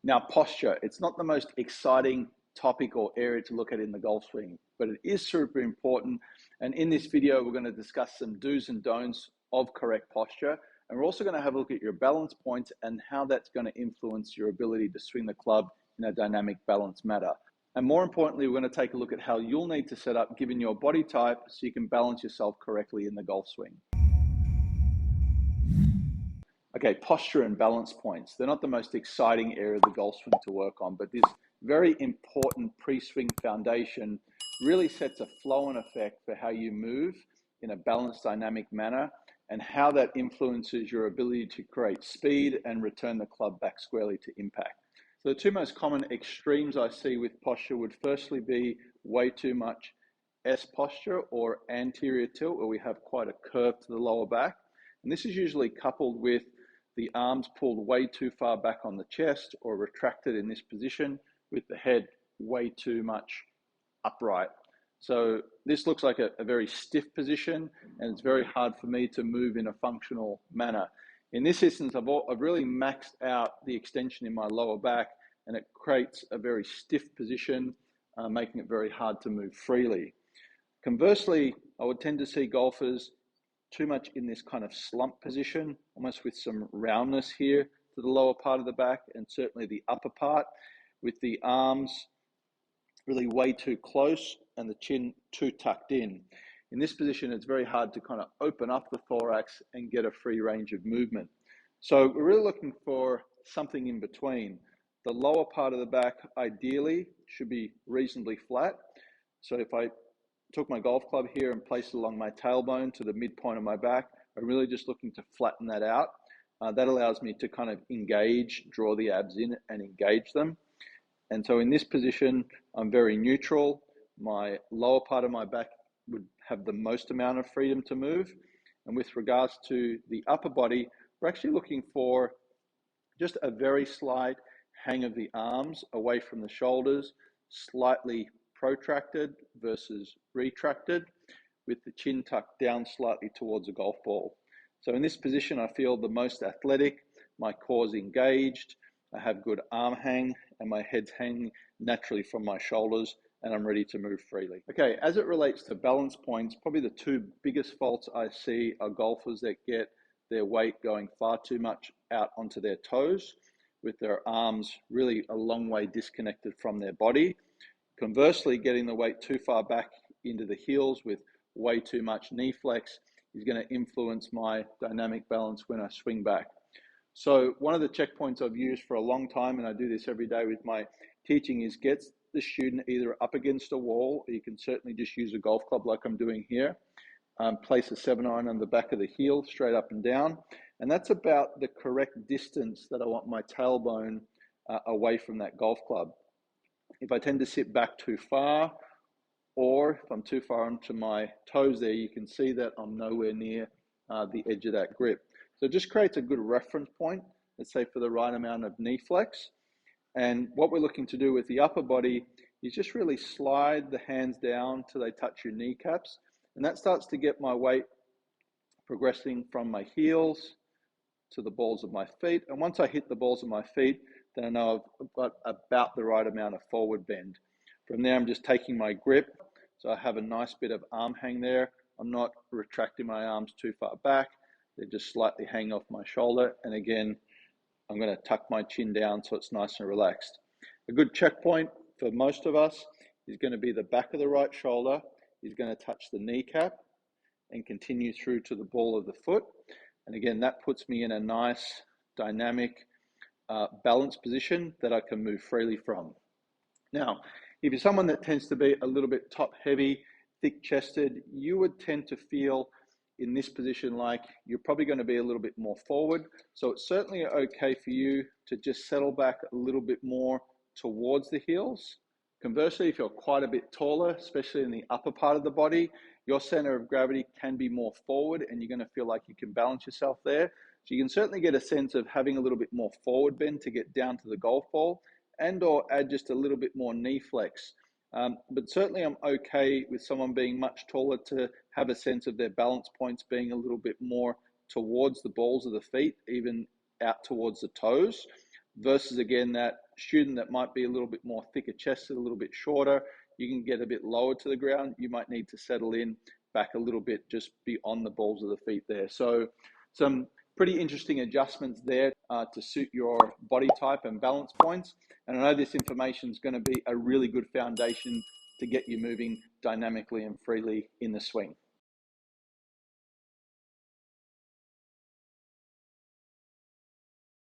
Now, posture, it's not the most exciting topic or area to look at in the golf swing, but it is super important. And in this video, we're going to discuss some do's and don'ts of correct posture. And we're also going to have a look at your balance points and how that's going to influence your ability to swing the club in a dynamic balance manner. And more importantly, we're going to take a look at how you'll need to set up given your body type so you can balance yourself correctly in the golf swing. Okay, posture and balance points. They're not the most exciting area of the golf swing to work on, but this very important pre-swing foundation really sets a flow and effect for how you move in a balanced, dynamic manner and how that influences your ability to create speed and return the club back squarely to impact. So the two most common extremes I see with posture would firstly be way too much S posture or anterior tilt, where we have quite a curve to the lower back. And this is usually coupled with the arms pulled way too far back on the chest or retracted in this position with the head way too much upright. So this looks like a very stiff position, and it's very hard for me to move in a functional manner. In this instance, I've really maxed out the extension in my lower back, and it creates a very stiff position, making it very hard to move freely. Conversely, I would tend to see golfers too much in this kind of slump position, almost with some roundness here to the lower part of the back and certainly the upper part, with the arms really way too close and the chin too tucked in. In this position, it's very hard to kind of open up the thorax and get a free range of movement. So we're really looking for something in between. The lower part of the back ideally should be reasonably flat. So if I took my golf club here and placed it along my tailbone to the midpoint of my back, I'm really just looking to flatten that out. That allows me to kind of engage, draw the abs in and engage them. And so in this position, I'm very neutral. My lower part of my back would have the most amount of freedom to move. And with regards to the upper body, we're actually looking for just a very slight hang of the arms away from the shoulders, slightly protracted versus retracted, with the chin tucked down slightly towards a golf ball. So in this position, I feel the most athletic, my core's engaged, I have good arm hang, and my head's hanging naturally from my shoulders, and I'm ready to move freely. Okay, as it relates to balance points, probably the two biggest faults I see are golfers that get their weight going far too much out onto their toes, with their arms really a long way disconnected from their body. Conversely, getting the weight too far back into the heels with way too much knee flex is going to influence my dynamic balance when I swing back. So one of the checkpoints I've used for a long time, and I do this every day with my teaching, is get the student either up against a wall, or you can certainly just use a golf club like I'm doing here. Place a 7-iron on the back of the heel, straight up and down. And that's about the correct distance that I want my tailbone away from that golf club. If I tend to sit back too far, or if I'm too far onto my toes there, you can see that I'm nowhere near the edge of that grip. So it just creates a good reference point, let's say for the right amount of knee flex. And what we're looking to do with the upper body is just really slide the hands down till they touch your kneecaps. And that starts to get my weight progressing from my heels to the balls of my feet. And once I hit the balls of my feet, then I know I've got about the right amount of forward bend. From there, I'm just taking my grip. So I have a nice bit of arm hang there. I'm not retracting my arms too far back. They're just slightly hanging off my shoulder. And again, I'm going to tuck my chin down so it's nice and relaxed. A good checkpoint for most of us is going to be the back of the right shoulder is going to touch the kneecap and continue through to the ball of the foot. And again, that puts me in a nice, dynamic, balanced position that I can move freely from. Now, if you're someone that tends to be a little bit top heavy, thick chested, you would tend to feel in this position like you're probably going to be a little bit more forward. So it's certainly okay for you to just settle back a little bit more towards the heels. Conversely, if you're quite a bit taller, especially in the upper part of the body, your center of gravity can be more forward and you're going to feel like you can balance yourself there. So you can certainly get a sense of having a little bit more forward bend to get down to the golf ball, and or add just a little bit more knee flex. But certainly I'm okay with someone being much taller to have a sense of their balance points being a little bit more towards the balls of the feet, even out towards the toes, versus again that student that might be a little bit more thicker chested, a little bit shorter, you can get a bit lower to the ground. You might need to settle in back a little bit just beyond the balls of the feet there. So some pretty interesting adjustments there to suit your body type and balance points. And I know this information is going to be a really good foundation to get you moving dynamically and freely in the swing.